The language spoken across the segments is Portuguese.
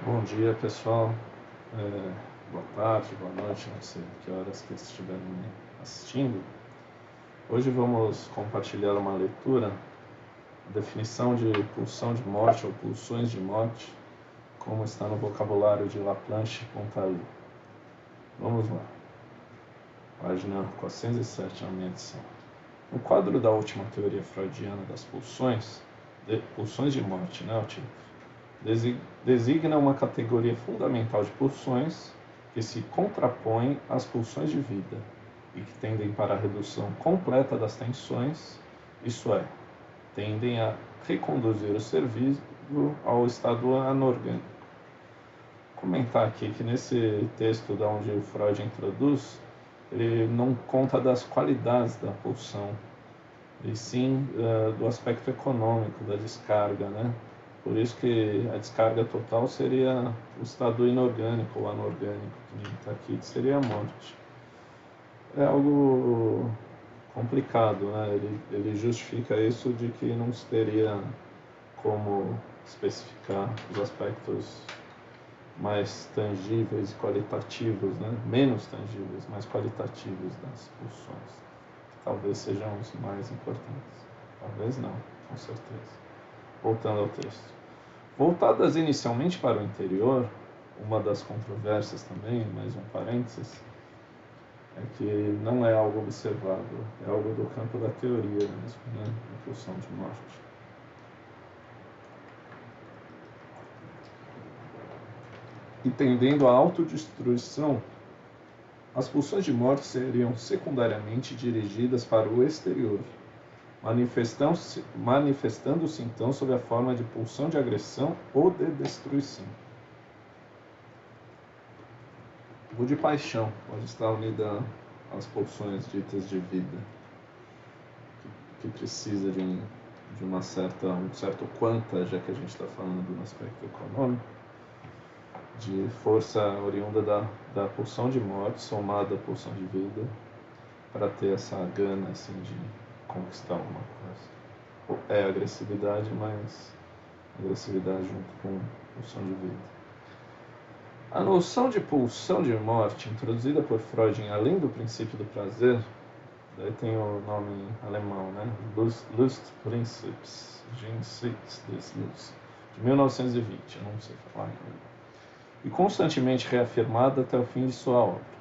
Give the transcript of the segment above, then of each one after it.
Bom dia, pessoal. Boa tarde, boa noite, não sei que horas que estiverem me assistindo. Hoje vamos compartilhar uma leitura, a definição de pulsão de morte ou pulsões de morte, como está no vocabulário de Laplanche e Pontalet. Vamos lá. Página 407 na minha edição. No quadro da última teoria freudiana das pulsões de morte, né, o título, designa uma categoria fundamental de pulsões que se contrapõem às pulsões de vida e que tendem para a redução completa das tensões, isto é, tendem a reconduzir o ser vivo ao estado anorgânico. Comentar aqui que nesse texto da onde o Freud introduz, ele não conta das qualidades da pulsão, e sim do aspecto econômico da descarga, né? Por isso que a descarga total seria o estado inorgânico ou anorgânico, que está aqui, que seria a morte. É algo complicado, né? Ele justifica isso de que não se teria como especificar os aspectos mais tangíveis e qualitativos, né? Menos tangíveis, mais qualitativos das pulsões, que talvez sejam os mais importantes. Talvez não, com certeza. Voltando ao texto. Voltadas inicialmente para o interior, uma das controvérsias também, mais um parênteses, é que não é algo observado, é algo do campo da teoria mesmo, né? A pulsão de morte. E tendendo à autodestruição, as pulsões de morte seriam secundariamente dirigidas para o exterior, manifestando-se então sob a forma de pulsão de agressão ou de destruição. O de paixão pode estar unida às pulsões ditas de vida, que precisa de um certo quanta, já que a gente está falando no aspecto econômico, de força oriunda da pulsão de morte somada à pulsão de vida, para ter essa gana assim, de conquistar alguma coisa. É agressividade, mas agressividade junto com pulsão de vida. A noção de pulsão de morte, introduzida por Freud em Além do Princípio do Prazer, daí tem o nome em alemão, né? Lustprinzips, de 1920, eu não sei falar em alemão, e constantemente reafirmada até o fim de sua obra.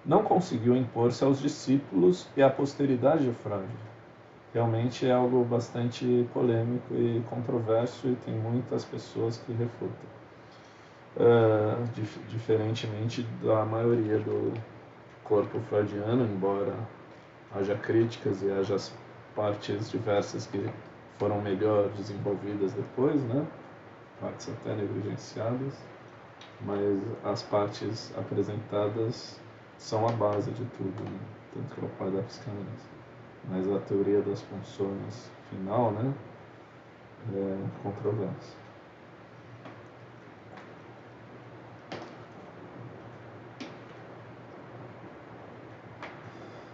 Não conseguiu impor-se aos discípulos e à posteridade de Freud. Realmente é algo bastante polêmico e controverso e tem muitas pessoas que refutam. Diferentemente da maioria do corpo freudiano, embora haja críticas e haja as partes diversas que foram melhor desenvolvidas depois, né? Partes até negligenciadas, mas as partes apresentadas são a base de tudo, né? Tanto que é o pai da psicanálise. Mas a teoria das funções final, né, é controversa.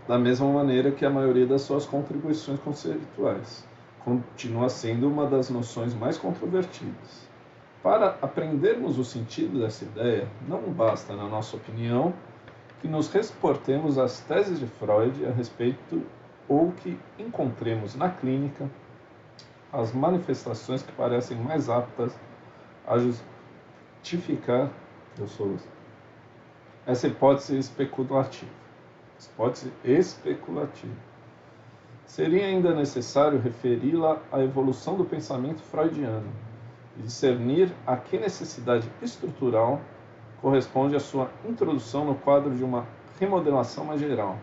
Da mesma maneira que a maioria das suas contribuições conceituais continua sendo uma das noções mais controvertidas. Para aprendermos o sentido dessa ideia, não basta, na nossa opinião, que nos reportemos às teses de Freud a respeito ou que encontremos na clínica as manifestações que parecem mais aptas a justificar essa hipótese especulativa. Seria ainda necessário referi-la à evolução do pensamento freudiano e discernir a que necessidade estrutural corresponde a sua introdução no quadro de uma remodelação mais geral,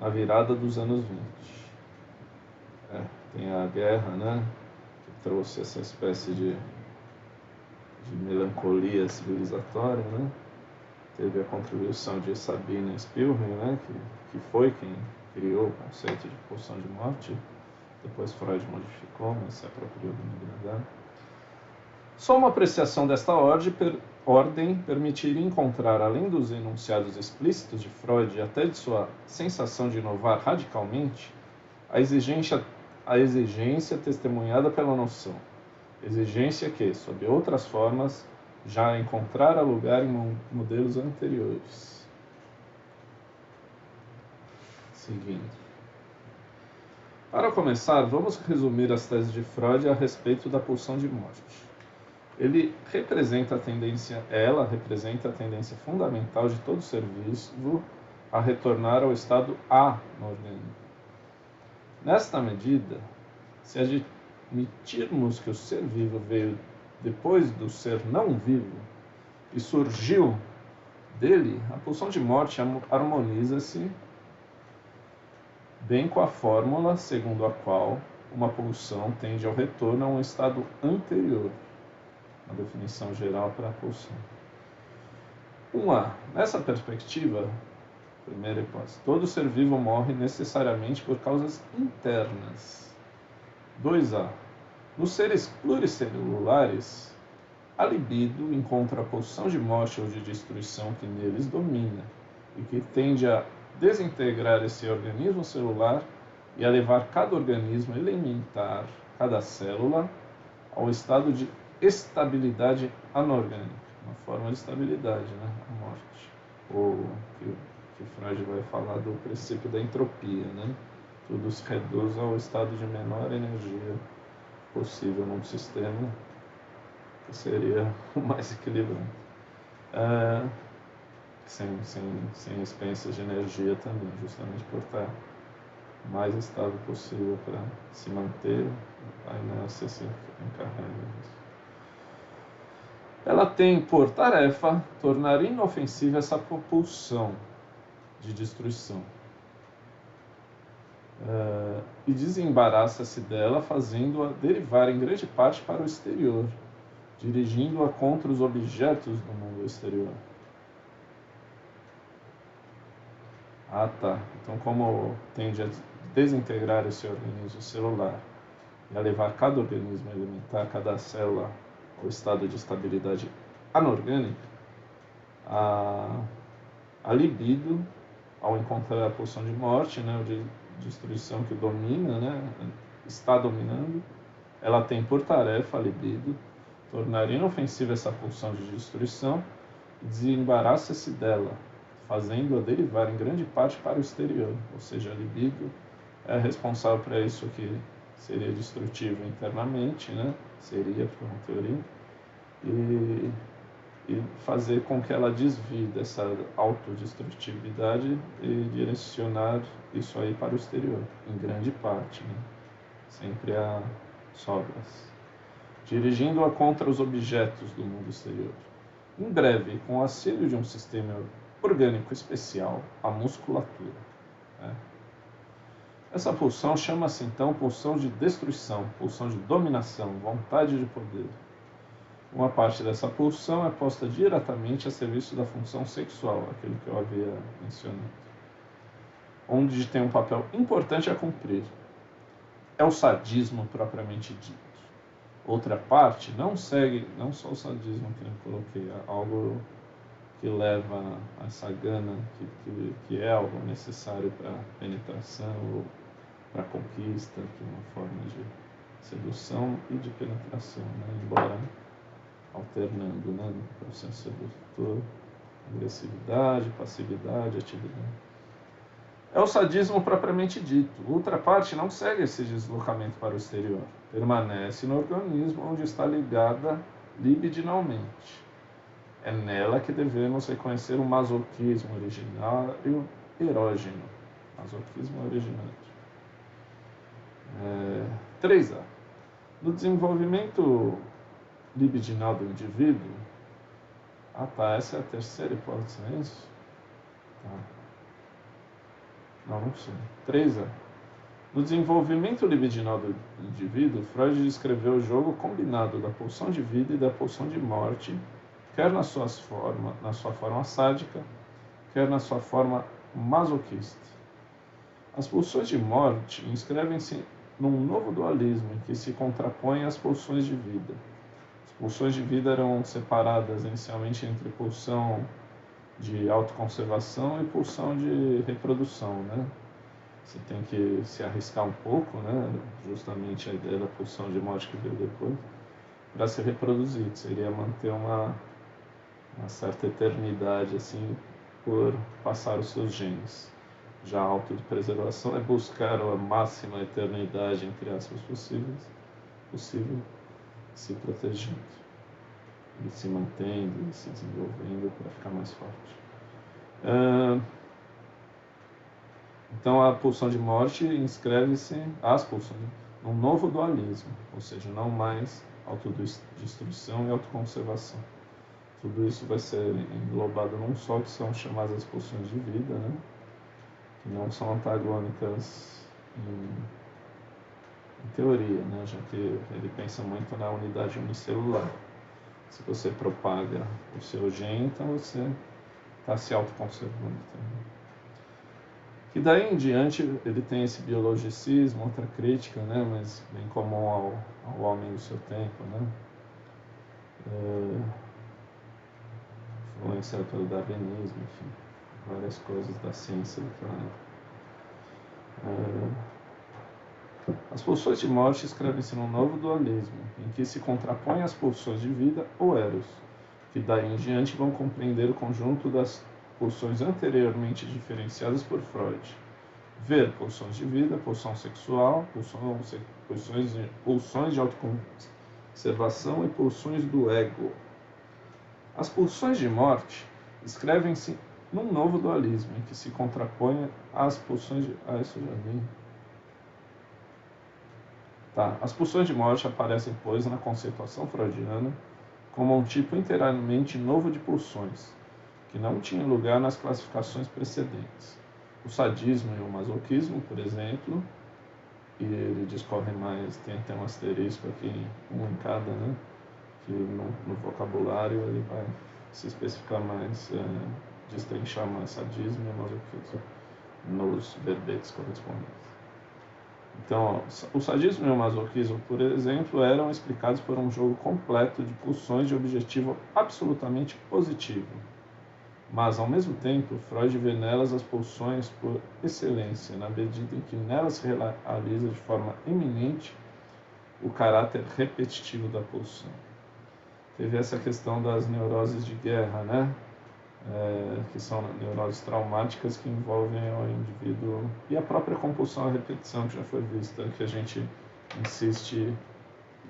na virada dos anos 20. Tem a guerra, né, que trouxe essa espécie de melancolia civilizatória, né? Teve a contribuição de Sabine Spielmann, né, que foi quem criou o conceito de pulsão de morte. Depois Freud modificou, mas se apropriou do Migradar. Só uma apreciação desta ordem permitiria encontrar, além dos enunciados explícitos de Freud e até de sua sensação de inovar radicalmente, a exigência testemunhada pela noção. Exigência que, sob outras formas, já encontrara lugar em modelos anteriores. Seguindo. Para começar, vamos resumir as teses de Freud a respeito da pulsão de morte. Ela representa a tendência fundamental de todo ser vivo a retornar ao estado anorgânico. Nesta medida, se admitirmos que o ser vivo veio depois do ser não vivo e surgiu dele, a pulsão de morte harmoniza-se bem com a fórmula segundo a qual uma pulsão tende ao retorno a um estado anterior. A definição geral para a pulsão. 1A. Nessa perspectiva, primeira hipótese, todo ser vivo morre necessariamente por causas internas. 2A. Nos seres pluricelulares, a libido encontra a pulsão de morte ou de destruição que neles domina e que tende a desintegrar esse organismo celular e a levar cada organismo elementar, cada célula, ao estado de estabilidade anorgânica, uma forma de estabilidade, né? A morte. Ou que Freud vai falar do princípio da entropia, né? Tudo se reduz ao estado de menor energia possível num sistema que seria o mais equilibrado. Sem expensas de energia também, justamente por estar mais estável possível para se manter, a inércia se encarrega disso. Ela tem por tarefa tornar inofensiva essa pulsão de destruição e desembaraça-se dela, fazendo-a derivar em grande parte para o exterior, dirigindo-a contra os objetos do mundo exterior. Então, como tende a desintegrar esse organismo celular e a levar cada organismo elementar, cada célula, ao estado de estabilidade anorgânica, a libido, ao encontrar a pulsão de morte, né, de destruição que domina, né, está dominando, ela tem por tarefa, a libido, tornar inofensiva essa pulsão de destruição e desembaraça-se dela, fazendo-a derivar em grande parte para o exterior, ou seja, a libido é responsável por isso que seria destrutivo internamente, né? Seria, por uma teoria, e fazer com que ela desvie dessa autodestrutividade e direcionar isso aí para o exterior, em grande parte, né? Sempre há sobras, dirigindo-a contra os objetos do mundo exterior. Em breve, com o auxílio de um sistema orgânico especial, a musculatura. Essa pulsão chama-se então pulsão de destruição, pulsão de dominação, vontade de poder. Uma parte dessa pulsão é posta diretamente a serviço da função sexual, aquilo que eu havia mencionado, onde tem um papel importante a cumprir. É o sadismo propriamente dito. Outra parte não segue, não só o sadismo que eu coloquei, algo que leva a essa gana, que é algo necessário para penetração ou para conquista, que é uma forma de sedução e de penetração, né? Embora alternando, né, no processo sedutor, agressividade, passividade, atividade. É o sadismo propriamente dito. Outra parte não segue esse deslocamento para o exterior, permanece no organismo onde está ligada libidinalmente. É nela que devemos reconhecer o masoquismo originário erógeno. Masoquismo originário. 3A. No desenvolvimento libidinal do indivíduo, essa é a terceira hipótese, é isso? Não sei. 3A. No desenvolvimento libidinal do indivíduo, Freud descreveu o jogo combinado da pulsão de vida e da pulsão de morte, quer na sua forma sádica, quer na sua forma masoquista. As pulsões de morte inscrevem-se num novo dualismo em que se contrapõem as pulsões de vida. As pulsões de vida eram separadas inicialmente entre pulsão de autoconservação e pulsão de reprodução, né? Você tem que se arriscar um pouco, né? Justamente a ideia da pulsão de morte que veio depois, para se reproduzir, que seria manter uma uma certa eternidade assim por passar os seus genes. Já a autopreservação é buscar a máxima eternidade, entre aspas, possível, se protegendo, e se mantendo, e se desenvolvendo para ficar mais forte. Então a pulsão de morte inscreve-se, as pulsões, num novo dualismo, ou seja, não mais autodestruição e autoconservação. Tudo isso vai ser englobado num só, que são chamadas as pulsões de vida, né? Que não são antagônicas em teoria, né? Já que ele pensa muito na unidade unicelular. Se você propaga o seu gene, então você está se autoconservando também. E daí em diante ele tem esse biologicismo, outra crítica, né? Mas bem comum ao homem do seu tempo, né? Influenciado pelo darwinismo, enfim, várias coisas da ciência daquela época. As pulsões de morte escrevem-se num novo dualismo, em que se contrapõem as pulsões de vida ou eros, que daí em diante vão compreender o conjunto das pulsões anteriormente diferenciadas por Freud. Ver pulsões de vida, pulsão sexual, pulsões de autoconservação e pulsões do ego. As pulsões de morte escrevem-se num novo dualismo, em que se contrapõem as pulsões de... isso eu já vi. As pulsões de morte aparecem, pois, na conceituação freudiana como um tipo inteiramente novo de pulsões, que não tinha lugar nas classificações precedentes. O sadismo e o masoquismo, por exemplo, e ele discorre mais, tem até um asterisco aqui, um em cada, né? Que no vocabulário ele vai se especificar mais, destrinchar mais sadismo e masoquismo nos verbetes correspondentes. Então, o sadismo e o masoquismo, por exemplo, eram explicados por um jogo completo de pulsões de objetivo absolutamente positivo. Mas, ao mesmo tempo, Freud vê nelas as pulsões por excelência, na medida em que nelas se realiza de forma eminente o caráter repetitivo da pulsão. Teve essa questão das neuroses de guerra, né? Que são neuroses traumáticas que envolvem o indivíduo, e a própria compulsão à repetição, que já foi vista, que a gente insiste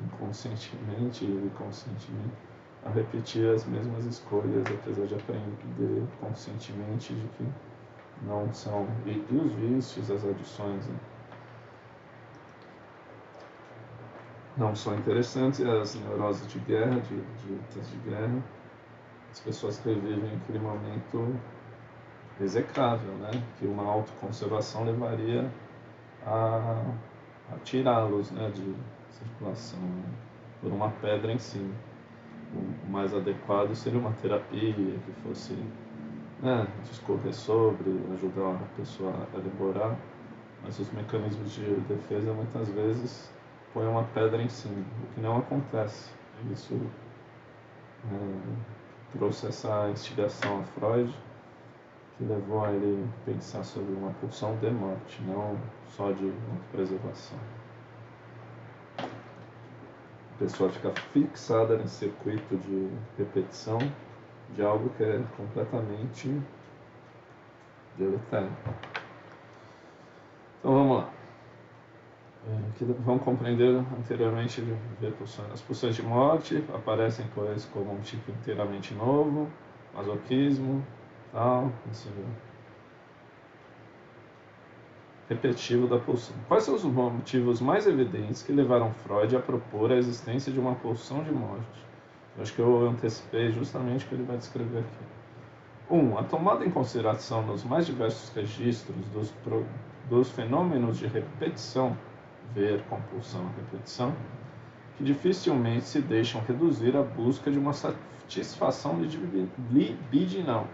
inconscientemente e conscientemente a repetir as mesmas escolhas, apesar de aprender conscientemente de que não são, e os vícios, as adições, né? Não são interessantes, as neuroses de guerra, de guerra, as pessoas revivem aquele momento execrável, né? Que uma autoconservação levaria a tirá-los, né, de circulação, né, por uma pedra em si. O mais adequado seria uma terapia que fosse, né, discorrer sobre, ajudar a pessoa a elaborar, mas os mecanismos de defesa muitas vezes põem uma pedra em cima, o que não acontece. Isso trouxe essa instigação a Freud, que levou a ele pensar sobre uma pulsão de morte, não só de autopreservação. A pessoa fica fixada nesse circuito de repetição de algo que é completamente deletério. Então vamos lá. Vamos compreender anteriormente ver pulsões. As pulsões de morte aparecem, pois, como um tipo inteiramente novo, masoquismo, tal, repetitivo da pulsão. Quais são os motivos mais evidentes que levaram Freud a propor a existência de uma pulsão de morte? Eu acho que eu antecipei justamente o que ele vai descrever aqui. A tomada em consideração nos mais diversos registros dos fenômenos de repetição, ver compulsão e repetição, que dificilmente se deixam reduzir à busca de uma satisfação libidinal,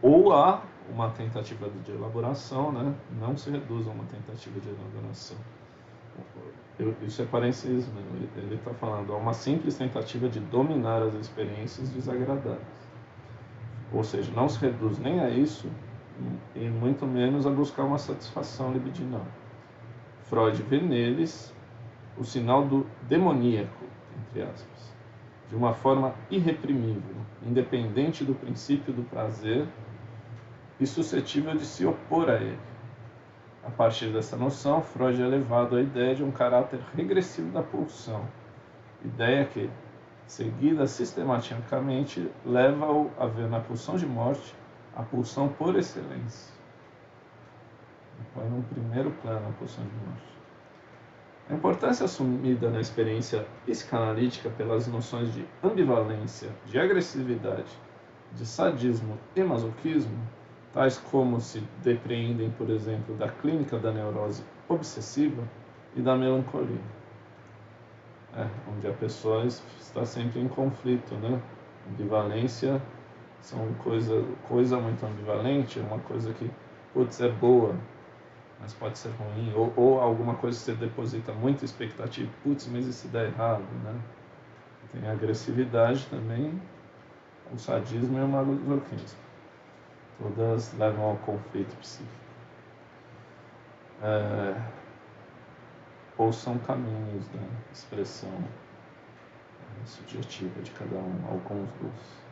ou a uma tentativa de elaboração, né? Não se reduz a uma tentativa de elaboração. Isso é parencismo, ele está falando, a uma simples tentativa de dominar as experiências desagradáveis. Ou seja, não se reduz nem a isso, e muito menos a buscar uma satisfação libidinal. Freud vê neles o sinal do demoníaco, entre aspas, de uma forma irreprimível, independente do princípio do prazer e suscetível de se opor a ele. A partir dessa noção, Freud é levado à ideia de um caráter regressivo da pulsão, ideia que, seguida sistematicamente, leva-o a ver na pulsão de morte a pulsão por excelência. Põe num primeiro plano a pulsão de morte. A importância assumida na experiência psicanalítica pelas noções de ambivalência, de agressividade, de sadismo e masoquismo, tais como se depreendem, por exemplo, da clínica da neurose obsessiva e da melancolia. Onde a pessoa está sempre em conflito, né? Ambivalência são coisa muito ambivalente, é uma coisa que, putz, é boa, mas pode ser ruim, ou alguma coisa que você deposita muita expectativa, putz, mas e se der errado, né? Tem a agressividade também, o sadismo e o masoquismo. Todas levam ao conflito psíquico. Ou são caminhos da expressão subjetiva de cada um, alguns dos.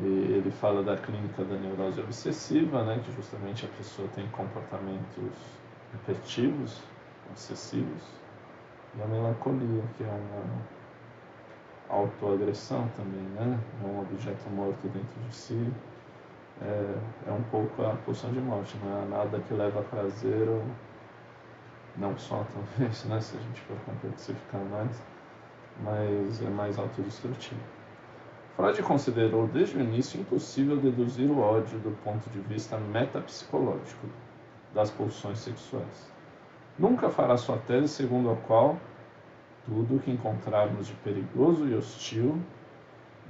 E ele fala da clínica da neurose obsessiva, né, que justamente a pessoa tem comportamentos repetitivos, obsessivos, e a melancolia, que é uma autoagressão também, né, um objeto morto dentro de si. É um pouco a pulsão de morte, não é nada que leva a prazer, ou não só talvez, né, se a gente for complexificar mais, mas é mais autodestrutivo. Freud considerou desde o início impossível deduzir o ódio do ponto de vista metapsicológico das pulsões sexuais. Nunca fará sua tese segundo a qual tudo o que encontrarmos de perigoso e hostil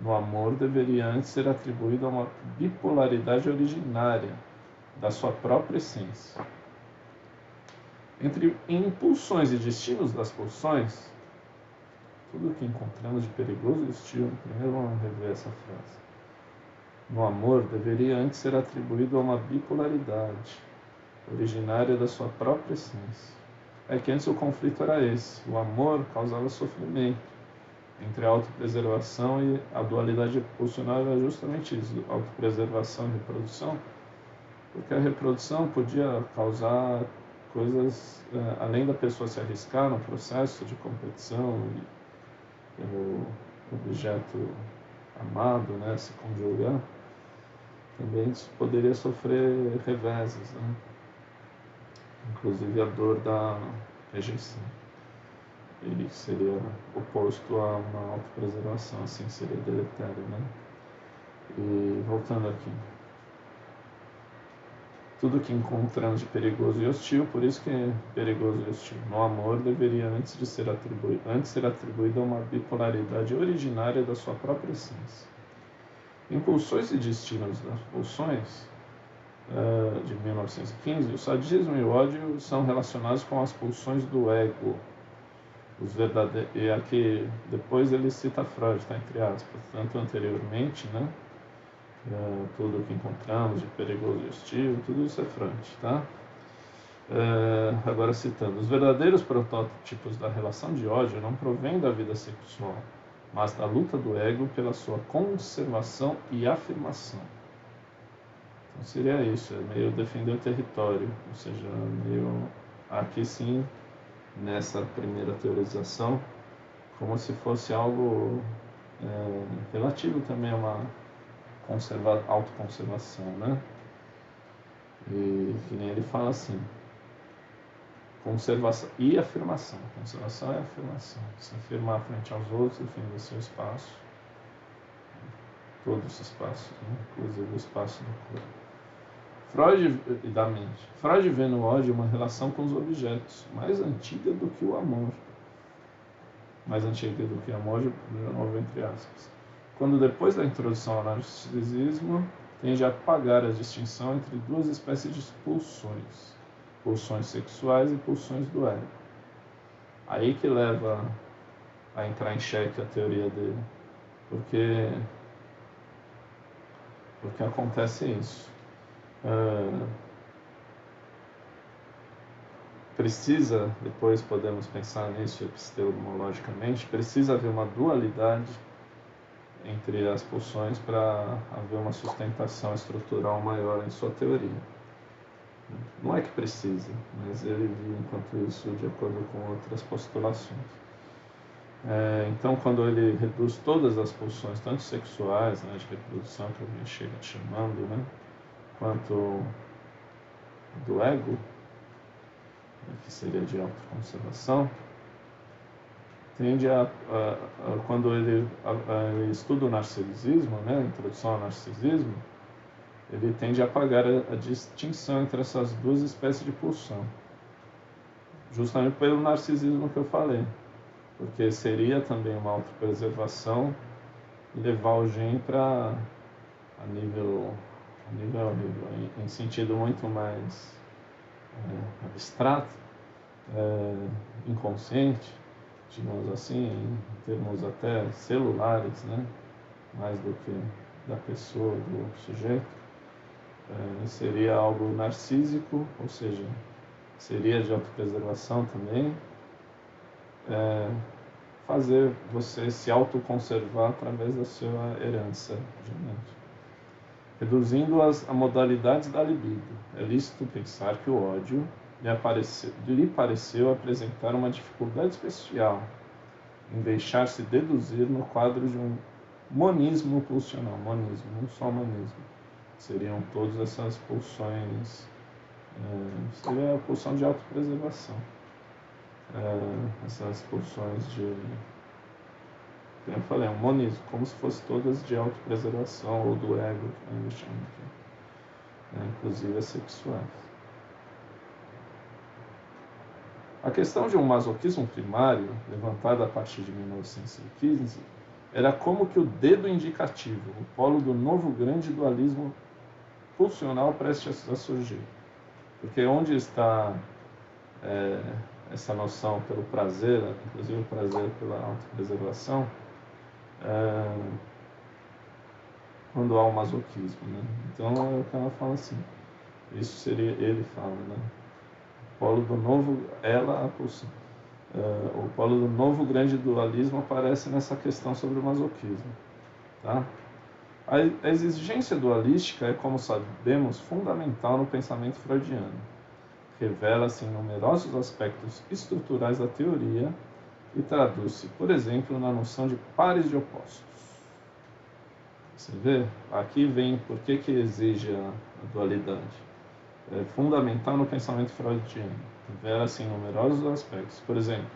no amor deveria antes ser atribuído a uma bipolaridade originária da sua própria essência. Entre impulsões e destinos das pulsões, tudo o que encontramos de perigoso e hostil, primeiro vamos rever essa frase. No amor deveria antes ser atribuído a uma bipolaridade originária da sua própria essência. É que antes o conflito era esse, o amor causava sofrimento. Entre a autopreservação e a dualidade pulsional era justamente isso, autopreservação e reprodução, porque a reprodução podia causar coisas, além da pessoa se arriscar no processo de competição e o objeto amado, né, se conjugar, também poderia sofrer reveses, né? Inclusive a dor da rejeição. Ele seria oposto a uma autopreservação, assim seria deletério, né? E voltando aqui, tudo que encontramos de perigoso e hostil, por isso que é perigoso e hostil. No amor deveria antes ser atribuído a uma bipolaridade originária da sua própria essência. Impulsões e destinos das pulsões, de 1915, o sadismo e o ódio são relacionados com as pulsões do ego. E aqui depois ele cita Freud, tá, entre aspas, tanto anteriormente, né? Tudo o que encontramos de perigoso e hostil, tudo isso é Freud, tá? Agora citando, os verdadeiros protótipos da relação de ódio não provêm da vida sexual, mas da luta do ego pela sua conservação e afirmação. Então seria isso, é meio defender o território, ou seja, meio aqui sim, nessa primeira teorização, como se fosse algo relativo também a uma autoconservação, né? E que nem ele fala assim, conservação e afirmação. Conservação é afirmação, se afirmar frente aos outros, defender seu espaço, todos os espaços, né? Inclusive o espaço do corpo. Freud e da mente. Freud vê no ódio uma relação com os objetos, mais antiga do que o amor. Mais antiga do que o amor, de novo entre aspas. Quando depois da introdução ao narcisismo, tende a apagar a distinção entre duas espécies de pulsões. Pulsões sexuais e pulsões do ego. Aí que leva a entrar em xeque a teoria dele. Porque acontece isso. Precisa, depois podemos pensar nisso epistemologicamente, precisa haver uma dualidade entre as pulsões para haver uma sustentação estrutural maior em sua teoria. Não é que precise, mas ele viu enquanto isso de acordo com outras postulações. Então, quando ele reduz todas as pulsões, tanto sexuais, né, de reprodução, que alguém chega chamando, né, quanto do ego, que seria de autoconservação, tende quando ele estuda o narcisismo, né, a introdução ao narcisismo, ele tende a apagar a distinção entre essas duas espécies de pulsão, justamente pelo narcisismo que eu falei, porque seria também uma autopreservação levar o gen para a nível em sentido muito mais abstrato, inconsciente, digamos assim, em termos até celulares, né, mais do que da pessoa, do sujeito. Seria algo narcísico, ou seja, seria de autopreservação também, fazer você se autoconservar através da sua herança genética, reduzindo a modalidades da libido. É lícito pensar que o ódio lhe pareceu apresentar uma dificuldade especial em deixar-se deduzir no quadro de um monismo pulsional. Monismo, não só monismo. Seriam todas essas pulsões, seria a pulsão de autopreservação. Essas pulsões de, como eu falei, um monismo, como se fossem todas de autopreservação ou do ego, que ainda chamam aqui, inclusive as sexuais. A questão de um masoquismo primário, levantada a partir de 1915, era como que o dedo indicativo, o polo do novo grande dualismo pulsional prestes a surgir. Porque onde está essa noção pelo prazer, inclusive o prazer pela autopreservação, quando há o masoquismo, né? Então o cara fala assim, isso seria, ele fala, né? O polo do novo, a pulsão. O polo do novo grande dualismo aparece nessa questão sobre o masoquismo, tá? A exigência dualística é, como sabemos, fundamental no pensamento freudiano. Revela-se em numerosos aspectos estruturais da teoria e traduz-se, por exemplo, na noção de pares de opostos. Você vê? Aqui vem por que exige a dualidade. É fundamental no pensamento freudiano. Revela-se em numerosos aspectos. Por exemplo,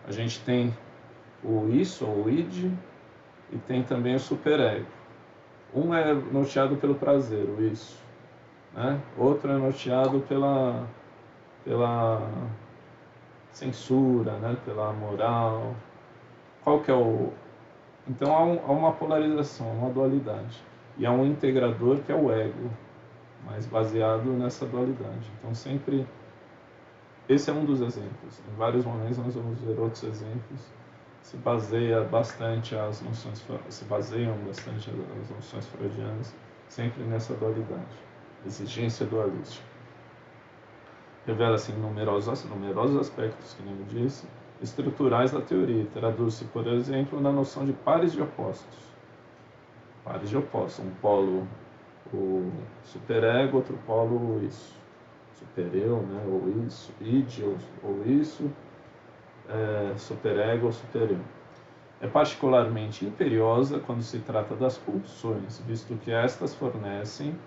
a gente tem o isso, ou o id, e tem também o superego. Um é norteado pelo prazer, o isso, né? Outro é norteado pela censura, né? Pela moral. Qual que é o... Então há uma polarização, uma dualidade. E há um integrador que é o ego, mas baseado nessa dualidade. Então sempre... Esse é um dos exemplos. Em vários momentos nós vamos ver outros exemplos. Se baseiam bastante as noções freudianas, sempre nessa dualidade, exigência dualística. Revela-se em numerosos aspectos, que nem eu disse, estruturais da teoria. Traduz-se, por exemplo, na noção de pares de opostos. Pares de opostos, um polo o superego, outro polo o isso. Supereu, né, ou isso, id, ou isso, superego ou supereu. É particularmente imperiosa quando se trata das pulsões, visto que estas fornecem,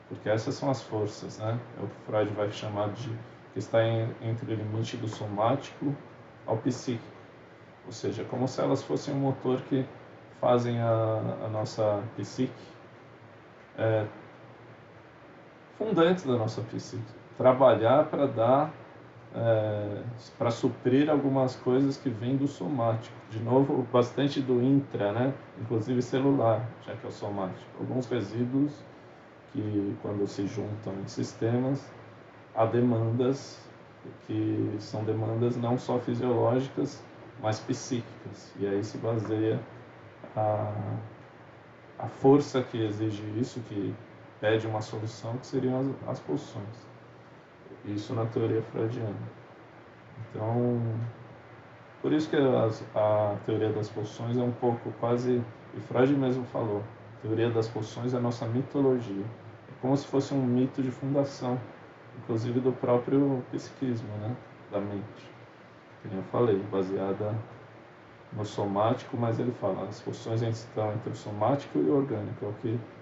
porque essas são as forças, né? É o que Freud vai chamar de que está entre o limite do somático ao psíquico, ou seja, como se elas fossem um motor que fazem a nossa psique, fundantes da nossa psique, trabalhar para dar, para suprir algumas coisas que vêm do somático. De novo, bastante do intra, né? Inclusive celular, já que é o somático. Alguns resíduos que, quando se juntam em sistemas, há demandas que são demandas não só fisiológicas, mas psíquicas. E aí se baseia a força que exige isso, que pede uma solução, que seriam as pulsões. Isso na teoria freudiana. Então, Por isso que a teoria das pulsões é um pouco quase, e Freud mesmo falou, a teoria das pulsões é a nossa mitologia. É como se fosse um mito de fundação, inclusive do próprio psiquismo, né? Da mente. Como eu falei, baseada no somático, mas ele fala, as pulsões estão entre o somático e o orgânico,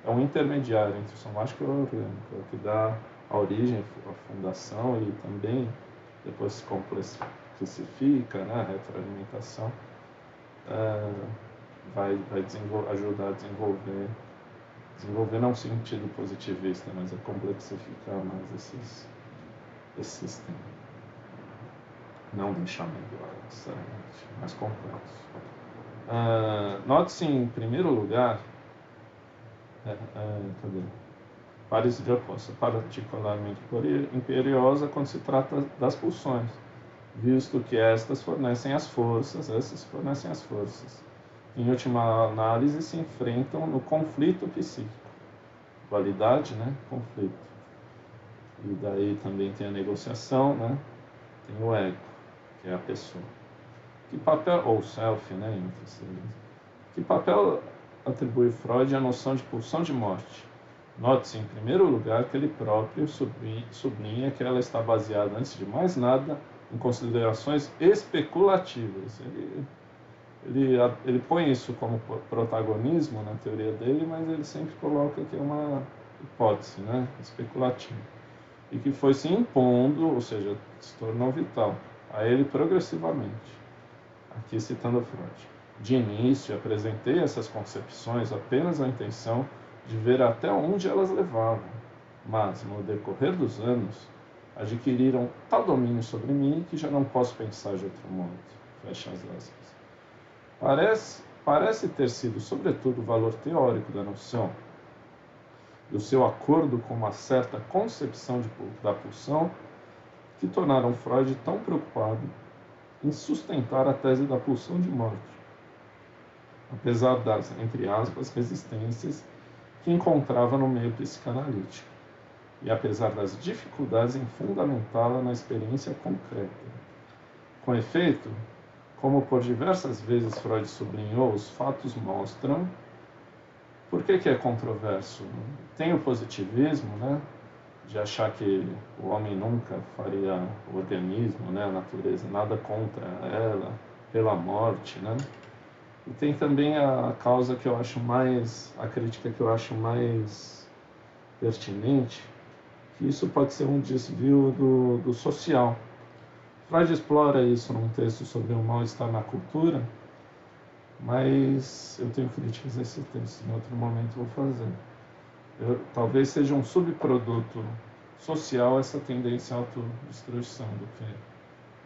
é um intermediário entre o somático e o orgânico, é o que dá a origem, a fundação e também depois se complexifica, né, a retroalimentação, vai ajudar a desenvolver não no sentido positivista, mas a complexificar mais esses sistemas. Não deixar melhor, necessariamente, mais complexo. Note-se, em primeiro lugar, pares de oposta, particularmente imperiosa quando se trata das pulsões, visto que essas fornecem as forças, em última análise se enfrentam no conflito psíquico. Dualidade, né? Conflito. E daí também tem a negociação, né? Tem o ego, que é a pessoa. Que papel, ou self, né? Que papel atribui Freud à noção de pulsão de morte? Note-se, em primeiro lugar, que ele próprio sublinha que ela está baseada, antes de mais nada, em considerações especulativas. Ele põe isso como protagonismo na teoria dele, mas ele sempre coloca que é uma hipótese, né, especulativa. E que foi se impondo, ou seja, se tornou vital, a ele progressivamente. Aqui citando Freud. De início, apresentei essas concepções apenas a intenção de ver até onde elas levavam, mas, no decorrer dos anos, adquiriram tal domínio sobre mim que já não posso pensar de outro modo. Fecha as aspas. Parece ter sido, sobretudo, o valor teórico da noção e o seu acordo com uma certa concepção da pulsão que tornaram Freud tão preocupado em sustentar a tese da pulsão de morte, apesar das, entre aspas, resistências que encontrava no meio psicanalítico, e apesar das dificuldades em fundamentá-la na experiência concreta. Com efeito, como por diversas vezes Freud sublinhou, os fatos mostram. Por que é controverso? Tem o positivismo, né, de achar que o homem nunca faria o organismo, né, a natureza, nada contra ela, pela morte, né? E tem também a causa que eu acho mais, a crítica que eu acho mais pertinente, que isso pode ser um desvio do social. Freud explora isso num texto sobre o mal-estar na cultura, mas eu tenho críticas a esse texto, em outro momento vou fazer. Talvez seja um subproduto social essa tendência à autodestruição,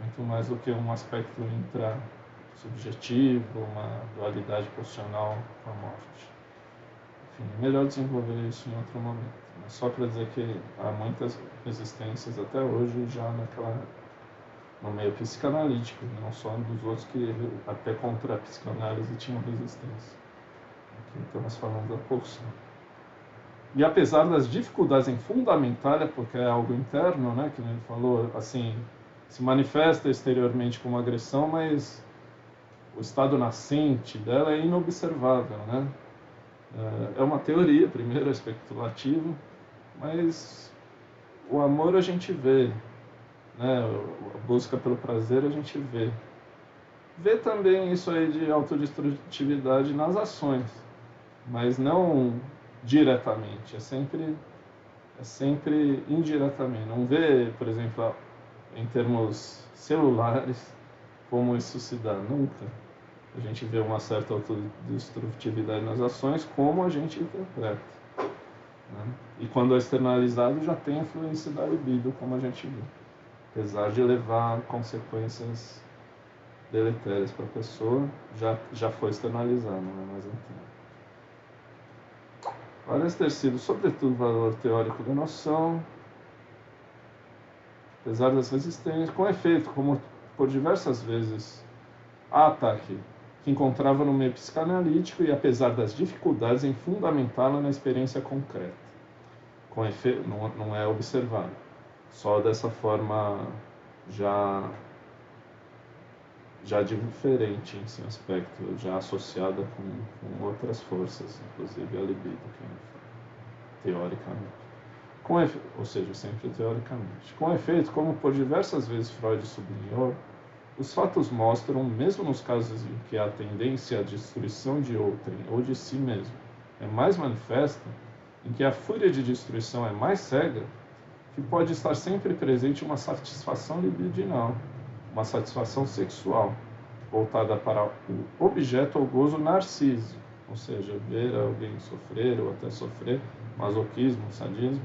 muito mais do que um aspecto intrasubjetivo, uma dualidade posicional com a morte. Enfim, é melhor desenvolver isso em outro momento. Mas só para dizer que há muitas resistências até hoje já no meio psicanalítico, não só dos outros que até contra a psicanálise tinham resistência. Aqui estamos falando da pulsão. E apesar das dificuldades em fundamentá-la, porque é algo interno, né, que ele falou, assim, se manifesta exteriormente como agressão, mas o estado nascente dela é inobservável, né? É uma teoria, primeiro, é especulativo, mas o amor a gente vê, né? A busca pelo prazer a gente vê. Vê também isso aí de autodestrutividade nas ações, mas não diretamente, é sempre indiretamente. Não vê, por exemplo, em termos celulares, como isso se dá, nunca. A gente vê uma certa autodestrutividade nas ações, como a gente interpreta. Né? E quando é externalizado, já tem a influência da libido, como a gente vê. Apesar de levar consequências deletérias para a pessoa, já foi externalizado, não é mais interno. Parece ter sido, sobretudo, o valor teórico da noção, apesar das resistências, com efeito, como por diversas vezes há ataque que encontrava no meio psicanalítico e apesar das dificuldades em fundamentá-la na experiência concreta. Com efeito, não é observado. Só dessa forma já já diferente em seu aspecto, já associada com outras forças, inclusive a libido, que é teoricamente. Ou seja, sempre teoricamente. Com efeito, como por diversas vezes Freud sublinhou, os fatos mostram, mesmo nos casos em que a tendência à destruição de outrem ou de si mesmo é mais manifesta, em que a fúria de destruição é mais cega, que pode estar sempre presente uma satisfação libidinal, uma satisfação sexual, voltada para o objeto ou gozo narciso, ou seja, ver alguém sofrer ou até sofrer, masoquismo, sadismo,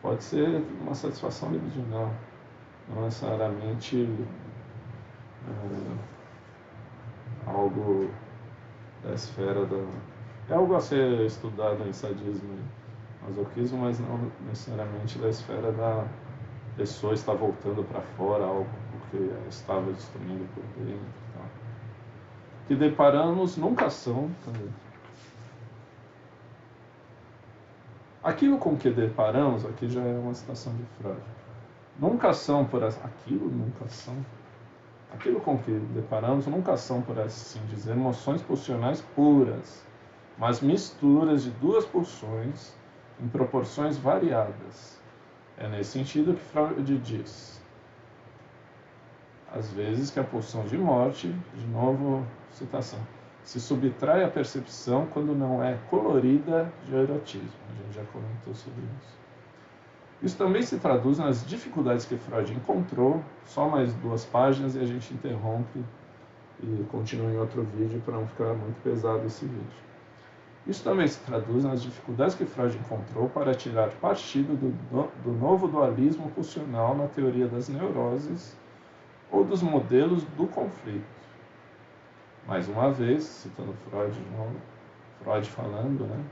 pode ser uma satisfação libidinal, não necessariamente algo da esfera da... É algo a ser estudado em sadismo e masoquismo, mas não necessariamente da esfera da pessoa estar voltando para fora algo que estava destruindo por dentro e tal. Que deparamos nunca são... Aquilo com que deparamos, aqui já é uma citação de Freud, nunca são por aquilo nunca são. Aquilo com que deparamos nunca são, por assim dizer, emoções pulsionais puras, mas misturas de duas pulsões em proporções variadas. É nesse sentido que Freud diz, às vezes, que a pulsão de morte, de novo, citação, se subtrai à percepção quando não é colorida de erotismo. A gente já comentou sobre isso. Isso também se traduz nas dificuldades que Freud encontrou, só mais 2 páginas e a gente interrompe e continua em outro vídeo para não ficar muito pesado esse vídeo. Isso também se traduz nas dificuldades que Freud encontrou para tirar partido do novo dualismo pulsional na teoria das neuroses ou dos modelos do conflito. Mais uma vez, citando Freud de novo, Freud falando, né?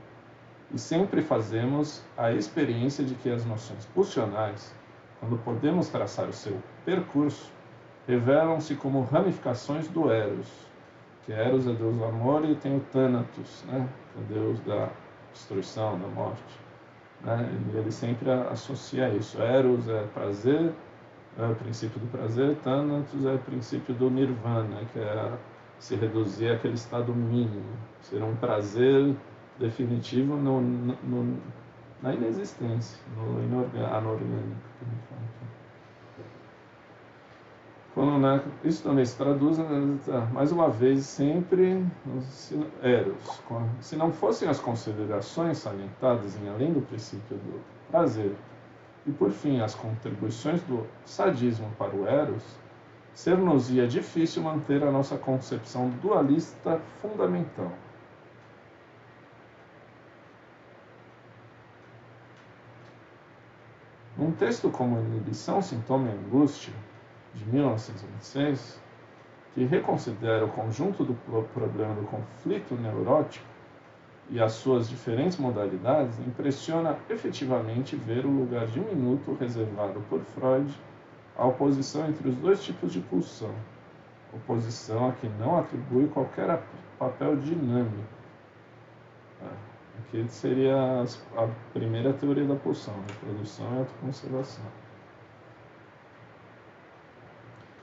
E sempre fazemos a experiência de que as noções pulsionais, quando podemos traçar o seu percurso, revelam-se como ramificações do Eros, que Eros é Deus do amor e tem o Thanatos, né? Que é Deus da destruição, da morte. Né? E ele sempre associa isso. Eros é prazer, é o princípio do prazer, Thanatos é o princípio do Nirvana, que é se reduzir àquele estado mínimo, ser um prazer definitivo na inexistência, no anorgânico. Isso também se traduz, mais uma vez, sempre Eros. Se não fossem as considerações salientadas em além do princípio do prazer, e por fim as contribuições do sadismo para o Eros, ser-nos-ia difícil manter a nossa concepção dualista fundamental. Num texto como Inibição, Sintoma e Angústia, de 1926, que reconsidera o conjunto do problema do conflito neurótico e as suas diferentes modalidades, impressiona efetivamente ver o lugar diminuto reservado por Freud à oposição entre os 2 tipos de pulsão, oposição a que não atribui qualquer papel dinâmico. Aqui seria a primeira teoria da pulsão, reprodução e autoconservação.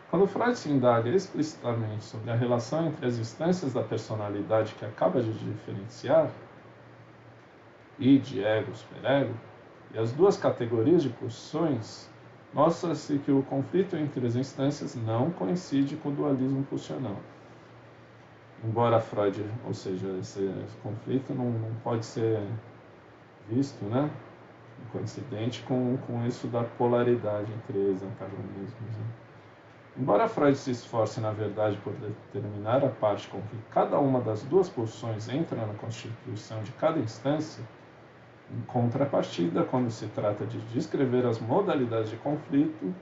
Quando Freud se indaga explicitamente sobre a relação entre as instâncias da personalidade que acaba de diferenciar, id, ego, superego, e as 2 categorias de pulsões, mostra-se que o conflito entre as instâncias não coincide com o dualismo pulsional. Embora Freud, ou seja, esse conflito não pode ser visto, né, coincidente com isso da polaridade entre eles, antagonismos. Né? Embora Freud se esforce, na verdade, por determinar a parte com que cada uma das 2 pulsões entra na constituição de cada instância, em contrapartida, quando se trata de descrever as modalidades de conflito,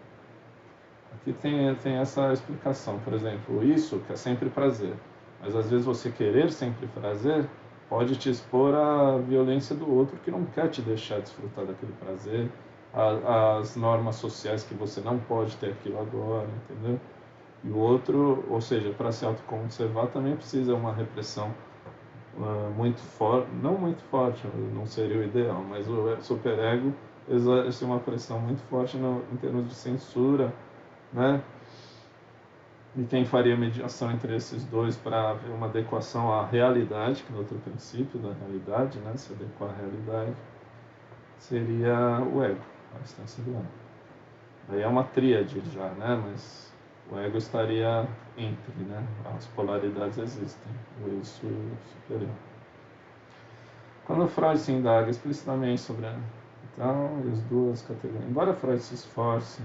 aqui tem essa explicação. Por exemplo, isso que é sempre prazer. Mas às vezes você querer sempre prazer pode te expor à violência do outro que não quer te deixar desfrutar daquele prazer, às normas sociais que você não pode ter aquilo agora, entendeu? E o outro, ou seja, para se autoconservar também precisa uma repressão muito forte, não muito forte, não seria o ideal, mas o superego exerce uma pressão muito forte em termos de censura, né? E quem faria mediação entre esses dois para haver uma adequação à realidade, que é outro princípio da realidade, né? Se adequar à realidade, seria o ego, a instância do ego. Aí é uma tríade já, né? Mas o ego estaria entre, né? As polaridades existem, o eu e o superior. Quando Freud se indaga explicitamente sobre então, as duas categorias, embora Freud se esforce.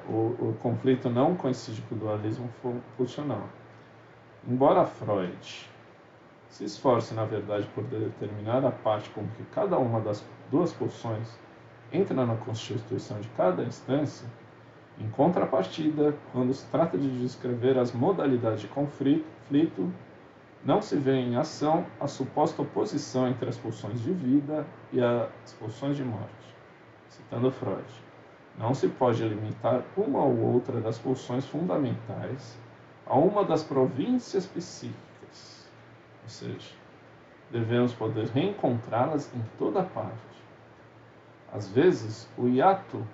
O conflito não coincide com o dualismo pulsional. Embora Freud se esforce, na verdade, por determinar a parte com que cada uma das duas pulsões entra na constituição de cada instância, em contrapartida, quando se trata de descrever as modalidades de conflito, não se vê em ação a suposta oposição entre as pulsões de vida e as pulsões de morte. Citando Freud, não se pode limitar uma ou outra das pulsões fundamentais a uma das províncias psíquicas, ou seja, devemos poder reencontrá-las em toda parte. Às vezes, o hiato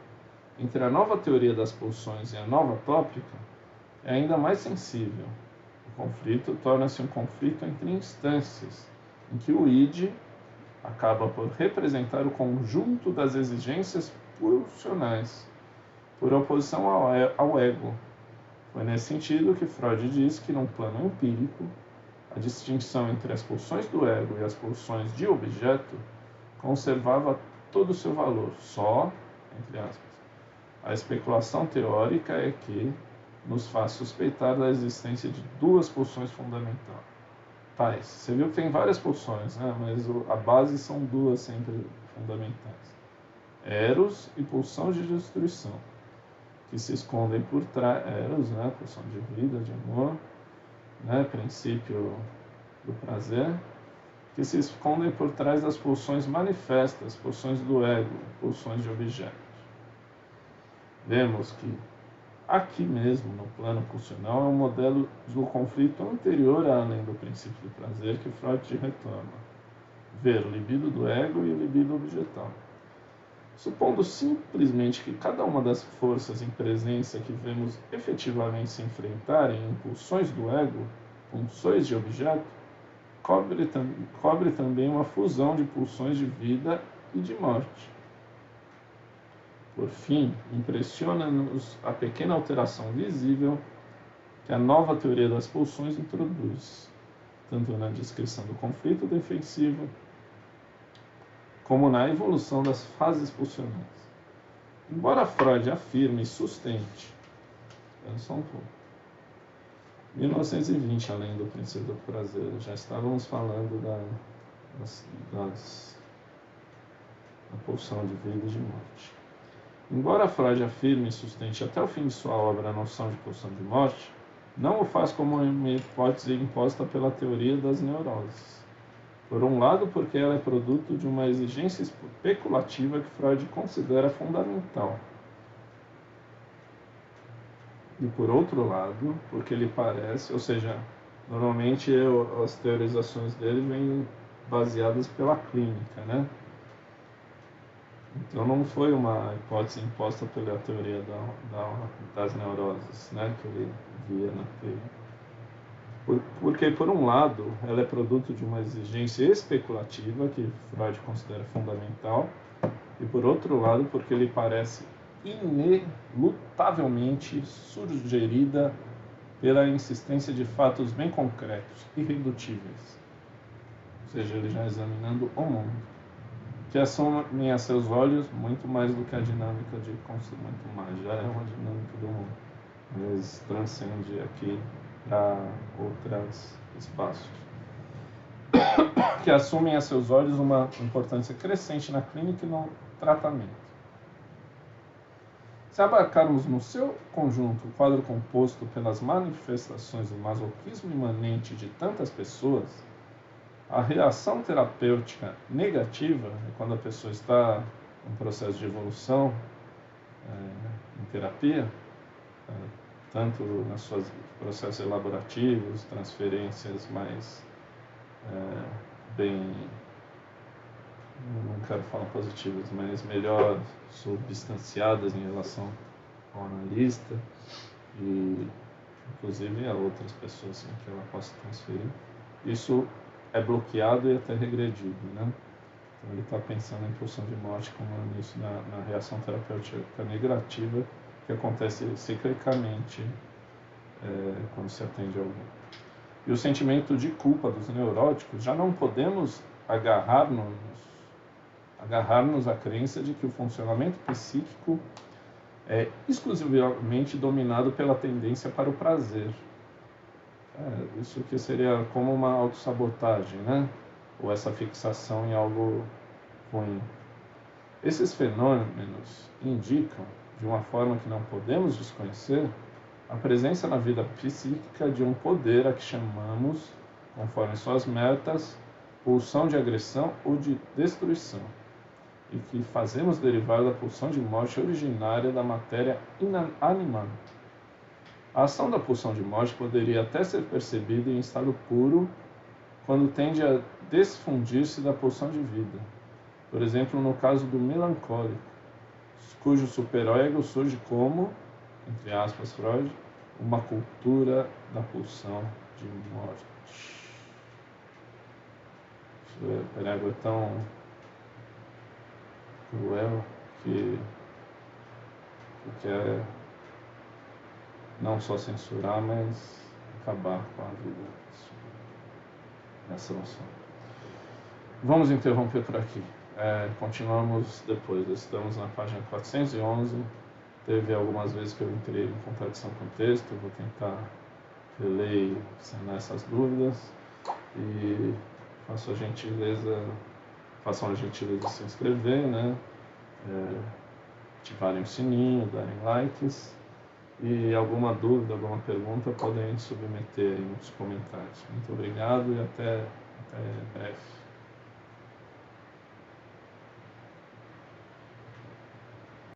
entre a nova teoria das pulsões e a nova tópica é ainda mais sensível. O conflito torna-se um conflito entre instâncias, em que o id acaba por representar o conjunto das exigências pulsionais, por oposição ao ego. Foi nesse sentido que Freud diz que, num plano empírico, a distinção entre as pulsões do ego e as pulsões de objeto conservava todo o seu valor, só, entre aspas, a especulação teórica é que nos faz suspeitar da existência de duas pulsões fundamentais. Você viu que tem várias pulsões, né? Mas a base são duas sempre fundamentais. Eros e pulsão de destruição, que se escondem por trás. Eros, né? Pulsão de vida, de amor, né? Princípio do prazer, que se escondem por trás das pulsões manifestas, pulsões do ego, pulsões de objetos. Vemos que aqui mesmo, no plano pulsional, é um modelo do conflito anterior à além do princípio do prazer que Freud retoma. Ver o libido do ego e o libido objetal. Supondo simplesmente que cada uma das forças em presença que vemos efetivamente se enfrentarem em pulsões do ego, pulsões de objeto, cobre também uma fusão de pulsões de vida e de morte. Por fim, impressiona-nos a pequena alteração visível que a nova teoria das pulsões introduz, tanto na descrição do conflito defensivo, como na evolução das fases pulsionais. Embora Freud afirme e sustente, só um pouco, 1920, além do princípio do prazer, já estávamos falando da pulsão de vida e de morte. Embora Freud afirme e sustente até o fim de sua obra a noção de pulsão de morte, não o faz como uma hipótese imposta pela teoria das neuroses. Por um lado, porque ela é produto de uma exigência especulativa que Freud considera fundamental. E por outro lado, porque ele parece, ou seja, normalmente as teorizações dele vêm baseadas pela clínica, né? Então não foi uma hipótese imposta pela teoria das neuroses, né, que ele via na teoria. Porque, por um lado, ela é produto de uma exigência especulativa que Freud considera fundamental, e por outro lado, porque ele parece inelutavelmente sugerida pela insistência de fatos bem concretos, irredutíveis. Ou seja, ele já examinando o mundo, que assumem a seus olhos muito mais do que a dinâmica de muito mais, já é uma dinâmica do mundo, mas transcende aqui para outros espaços, que assumem a seus olhos uma importância crescente na clínica e no tratamento. Se abarcarmos no seu conjunto o quadro composto pelas manifestações do masoquismo imanente de tantas pessoas, a reação terapêutica negativa é quando a pessoa está em processo de evolução em terapia, tanto nos seus processos elaborativos, transferências mais bem, não quero falar positivas, mas melhor substanciadas em relação ao analista e inclusive a outras pessoas que ela possa transferir. Isso é bloqueado e até regredido, né? Então ele está pensando em pulsão de morte como início na reação terapêutica negativa que acontece ciclicamente quando se atende alguém. E o sentimento de culpa dos neuróticos, já não podemos agarrar-nos à crença de que o funcionamento psíquico é exclusivamente dominado pela tendência para o prazer. Isso que seria como uma autossabotagem, né? Ou essa fixação em algo ruim. Esses fenômenos indicam, de uma forma que não podemos desconhecer, a presença na vida psíquica de um poder a que chamamos, conforme suas metas, pulsão de agressão ou de destruição, e que fazemos derivar da pulsão de morte originária da matéria inanimada. A ação da pulsão de morte poderia até ser percebida em estado puro quando tende a desfundir-se da pulsão de vida. Por exemplo, no caso do melancólico, cujo superego surge como, entre aspas, Freud, uma cultura da pulsão de morte. O superego é tão cruel que quer não só censurar, mas acabar com a vida nessa noção. Vamos interromper por aqui. Continuamos depois. Estamos na página 411. Teve algumas vezes que eu entrei em contradição com o texto. Vou tentar reler e sanar essas dúvidas. E façam a gentileza de se inscrever, né? Ativarem o sininho, darem likes. E alguma dúvida, alguma pergunta, podem submeter aí nos comentários. Muito obrigado e até breve.